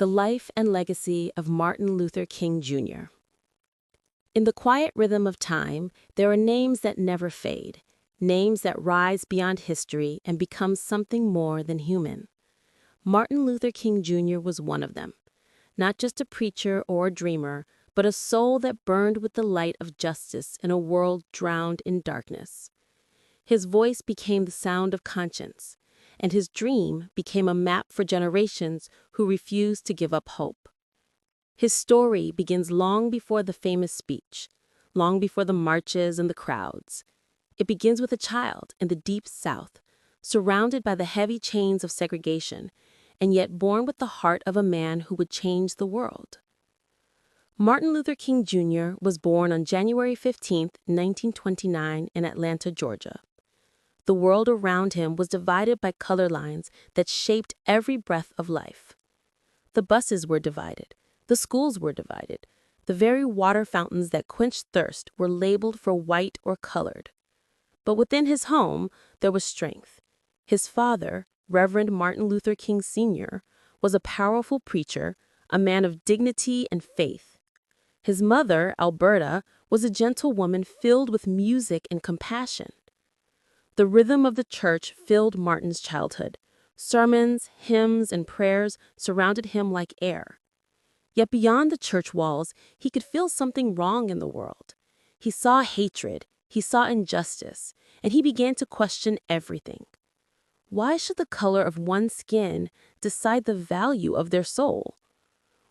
The Life and Legacy of Martin Luther King, Jr. In the quiet rhythm of time, there are names that never fade, names that rise beyond history and become something more than human. Martin Luther King, Jr. was one of them. Not just a preacher or a dreamer, but a soul that burned with the light of justice in a world drowned in darkness. His voice became the sound of conscience, and his dream became a map for generations who refused to give up hope. His story begins long before the famous speech, long before the marches and the crowds. It begins with a child in the deep South, surrounded by the heavy chains of segregation, and yet born with the heart of a man who would change the world. Martin Luther King, Jr. was born on January 15, 1929, in Atlanta, Georgia. The world around him was divided by color lines that shaped every breath of life. The buses were divided. The schools were divided. The very water fountains that quenched thirst were labeled for white or colored. But within his home, there was strength. His father, Reverend Martin Luther King Sr., was a powerful preacher, a man of dignity and faith. His mother, Alberta, was a gentle woman filled with music and compassion. The rhythm of the church filled Martin's childhood. Sermons, hymns, and prayers surrounded him like air. Yet beyond the church walls, he could feel something wrong in the world. He saw hatred, he saw injustice, and he began to question everything. Why should the color of one's skin decide the value of their soul?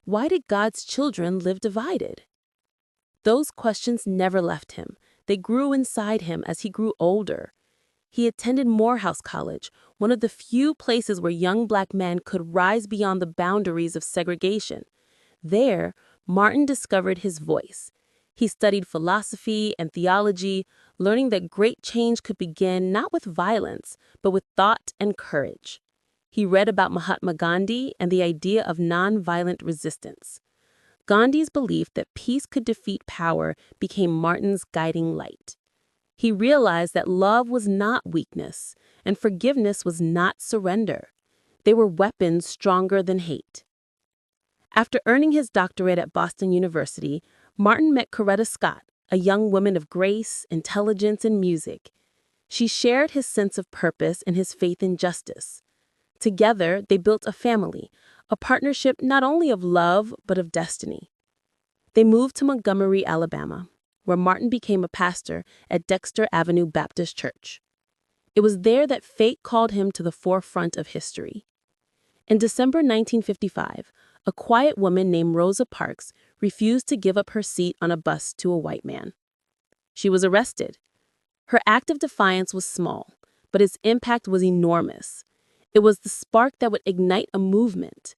Why did God's children live divided? Those questions never left him. They grew inside him as he grew older. He attended Morehouse College, one of the few places where young Black men could rise beyond the boundaries of segregation. There, Martin discovered his voice. He studied philosophy and theology, learning that great change could begin not with violence, but with thought and courage. He read about Mahatma Gandhi and the idea of nonviolent resistance. Gandhi's belief that peace could defeat power became Martin's guiding light. He realized that love was not weakness, and forgiveness was not surrender. They were weapons stronger than hate. After earning his doctorate at Boston University, Martin met Coretta Scott, a young woman of grace, intelligence, and music. She shared his sense of purpose and his faith in justice. Together, they built a family, a partnership not only of love, but of destiny. They moved to Montgomery, Alabama, where Martin became a pastor at Dexter Avenue Baptist Church. It was there that fate called him to the forefront of history. In December 1955, a quiet woman named Rosa Parks refused to give up her seat on a bus to a white man. She was arrested. Her act of defiance was small, but its impact was enormous. It was the spark that would ignite a movement.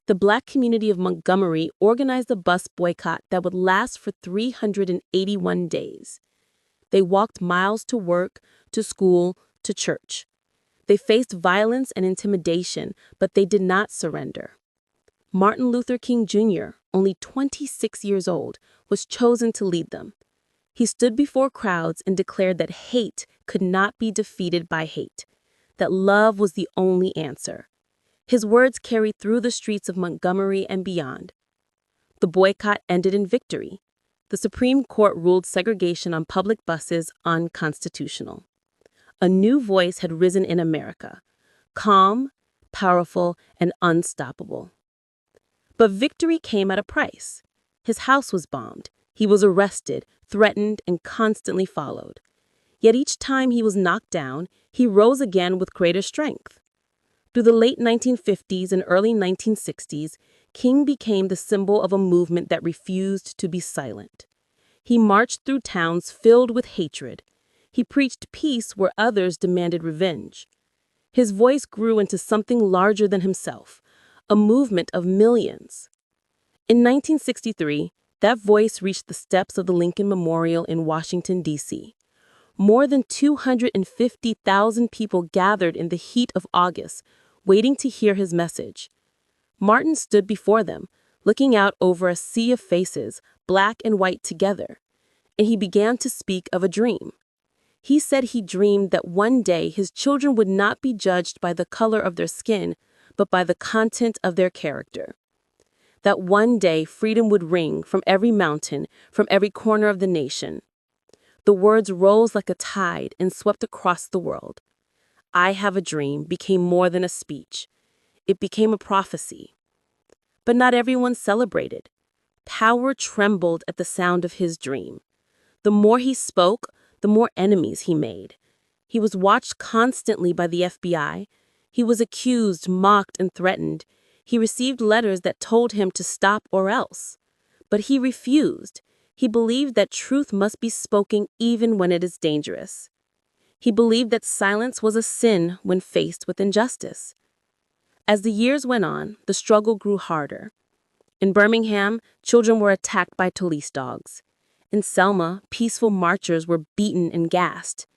The Black community of Montgomery organized a bus boycott that would last for 381 days. They walked miles to work, to school, to church. They faced violence and intimidation, but they did not surrender. Martin Luther King Jr., only 26 years old, was chosen to lead them. He stood before crowds and declared that hate could not be defeated by hate, that love was the only answer. His words carried through the streets of Montgomery and beyond. The boycott ended in victory. The Supreme Court ruled segregation on public buses unconstitutional. A new voice had risen in America, calm, powerful, and unstoppable. But victory came at a price. His house was bombed. He was arrested, threatened, and constantly followed. Yet each time he was knocked down, he rose again with greater strength. Through the late 1950s and early 1960s, King became the symbol of a movement that refused to be silent. He marched through towns filled with hatred. He preached peace where others demanded revenge. His voice grew into something larger than himself, a movement of millions. In 1963, that voice reached the steps of the Lincoln Memorial in Washington, D.C. More than 250,000 people gathered in the heat of August, waiting to hear his message. Martin stood before them, looking out over a sea of faces, black and white together, and he began to speak of a dream. He said he dreamed that one day his children would not be judged by the color of their skin, but by the content of their character. that one day freedom would ring from every mountain, from every corner of the nation. The words rose like a tide and swept across the world. "I have a dream" became more than a speech. It became a prophecy. But not everyone celebrated. Power trembled at the sound of his dream. The more he spoke, the more enemies he made. He was watched constantly by the FBI. He was accused, mocked, and threatened. He received letters that told him to stop or else. But he refused. He believed that truth must be spoken even when it is dangerous. He believed that silence was a sin when faced with injustice. As the years went on, the struggle grew harder. In Birmingham, children were attacked by police dogs. In Selma, peaceful marchers were beaten and gassed.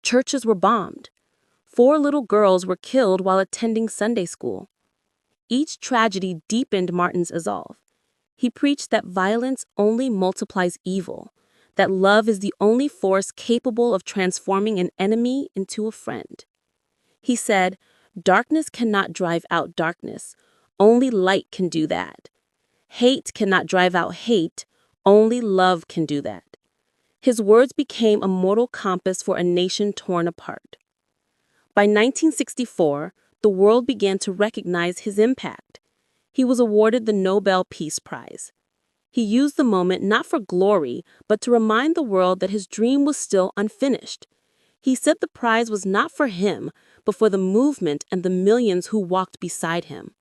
Churches were bombed. 4 little girls were killed while attending Sunday school. Each tragedy deepened Martin's resolve. He preached that violence only multiplies evil, that love is the only force capable of transforming an enemy into a friend. He said, "Darkness cannot drive out darkness. Only light can do that. Hate cannot drive out hate. Only love can do that." His words became a moral compass for a nation torn apart. By 1964, the world began to recognize his impact. He was awarded the Nobel Peace Prize. He used the moment not for glory, but to remind the world that his dream was still unfinished. He said the prize was not for him, but for the movement and the millions who walked beside him.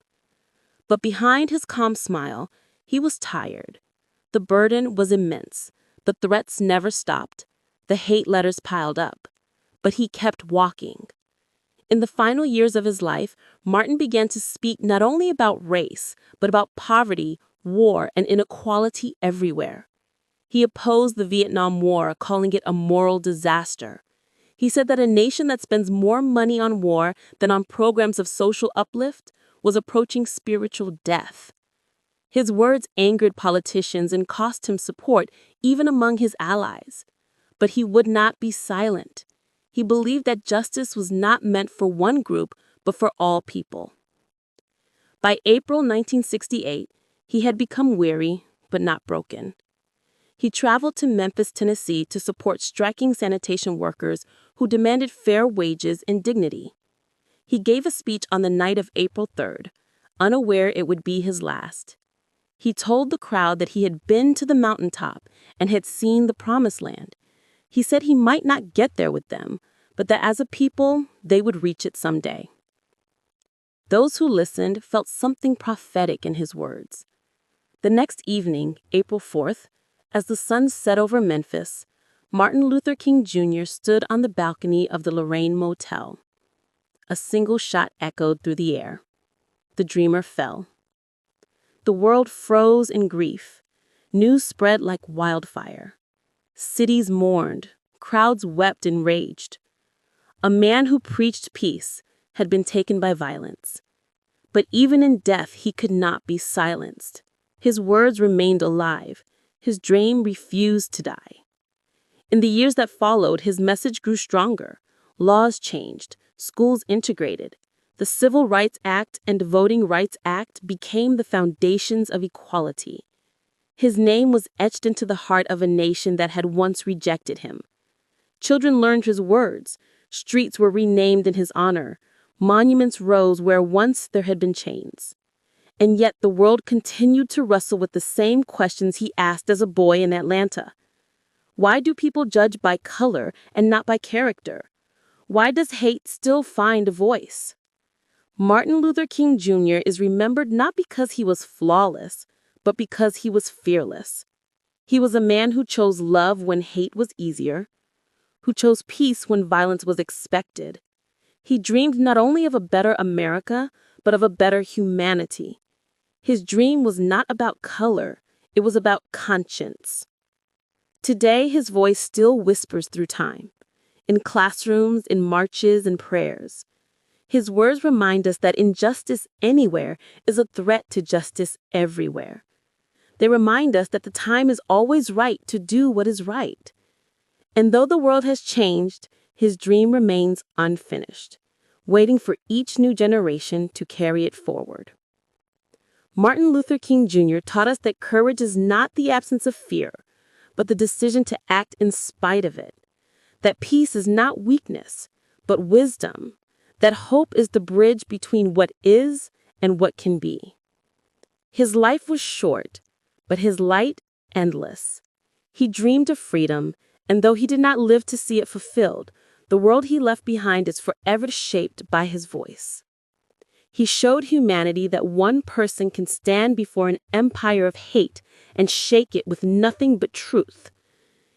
But behind his calm smile, he was tired. The burden was immense. The threats never stopped. The hate letters piled up. But he kept walking. In the final years of his life, Martin began to speak not only about race, but about poverty, war, and inequality everywhere. He opposed the Vietnam War, calling it a moral disaster. He said that a nation that spends more money on war than on programs of social uplift was approaching spiritual death. His words angered politicians and cost him support even among his allies. But he would not be silent. He believed that justice was not meant for one group, but for all people. By April 1968, he had become weary, but not broken. He traveled to Memphis, Tennessee to support striking sanitation workers who demanded fair wages and dignity. He gave a speech on the night of April 3rd, unaware it would be his last. He told the crowd that he had been to the mountaintop and had seen the promised land. He said he might not get there with them, but that as a people, they would reach it someday. Those who listened felt something prophetic in his words. The next evening, April 4th, as the sun set over Memphis, Martin Luther King Jr. stood on the balcony of the Lorraine Motel. A single shot echoed through the air. The dreamer fell. The world froze in grief. News spread like wildfire. Cities mourned. Crowds wept and raged. A man who preached peace had been taken by violence. But even in death, he could not be silenced. His words remained alive. His dream refused to die. In the years that followed, his message grew stronger. Laws changed. Schools integrated. The Civil Rights Act and Voting Rights Act became the foundations of equality. His name was etched into the heart of a nation that had once rejected him. Children learned his words. Streets were renamed in his honor. Monuments rose where once there had been chains. And yet the world continued to wrestle with the same questions he asked as a boy in Atlanta. Why do people judge by color and not by character? Why does hate still find a voice? Martin Luther King Jr. is remembered not because he was flawless, but because he was fearless. He was a man who chose love when hate was easier, who chose peace when violence was expected. He dreamed not only of a better America, but of a better humanity. His dream was not about color, it was about conscience. Today, his voice still whispers through time, in classrooms, in marches, and prayers. His words remind us that injustice anywhere is a threat to justice everywhere. They remind us that the time is always right to do what is right. And though the world has changed, his dream remains unfinished, waiting for each new generation to carry it forward. Martin Luther King Jr. taught us that courage is not the absence of fear, but the decision to act in spite of it. That peace is not weakness, but wisdom. That hope is the bridge between what is and what can be. His life was short, but his light endless. He dreamed of freedom, and though he did not live to see it fulfilled, the world he left behind is forever shaped by his voice. He showed humanity that one person can stand before an empire of hate and shake it with nothing but truth.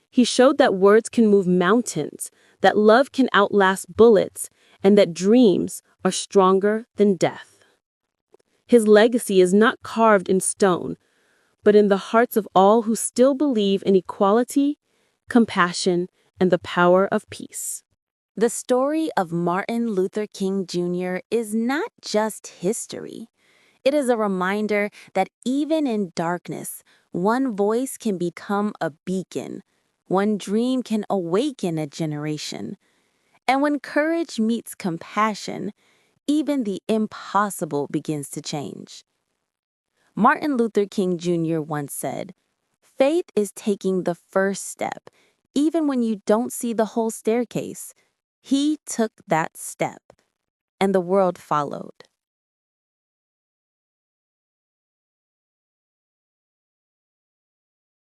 He showed that words can move mountains, that love can outlast bullets, and that dreams are stronger than death. His legacy is not carved in stone, but in the hearts of all who still believe in equality, compassion, and the power of peace. The story of Martin Luther King Jr. is not just history. It is a reminder that even in darkness, one voice can become a beacon. One dream can awaken a generation. And when courage meets compassion, even the impossible begins to change. Martin Luther King Jr. once said, "Faith is taking the first step, even when you don't see the whole staircase." He took that step, and the world followed.